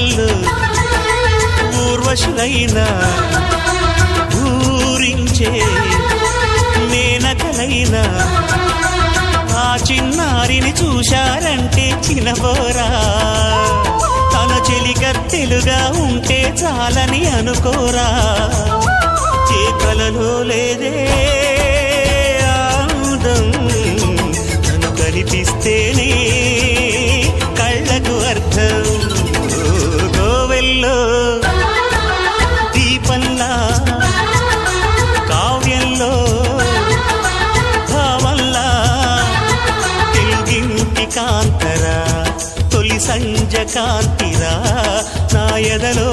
కోవెల్లో ఊర్వశులైనా ఊరించే మేనకలైనా ఆ చిన్నారిని చూశారంటే చినబోరా తన చెలికత్తెలుగా ఉంటే చాలని అనుకోరా ఏ కలలో లేదే ఆనందం తను కనిపిస్తేనే కళ్ళకు అర్థం కోవెల్లో దీపంలా కావ్యంలో భావంలా తెలుగింటి కాంతరా తొలి సంజ కాంతిరా నా ఎదలో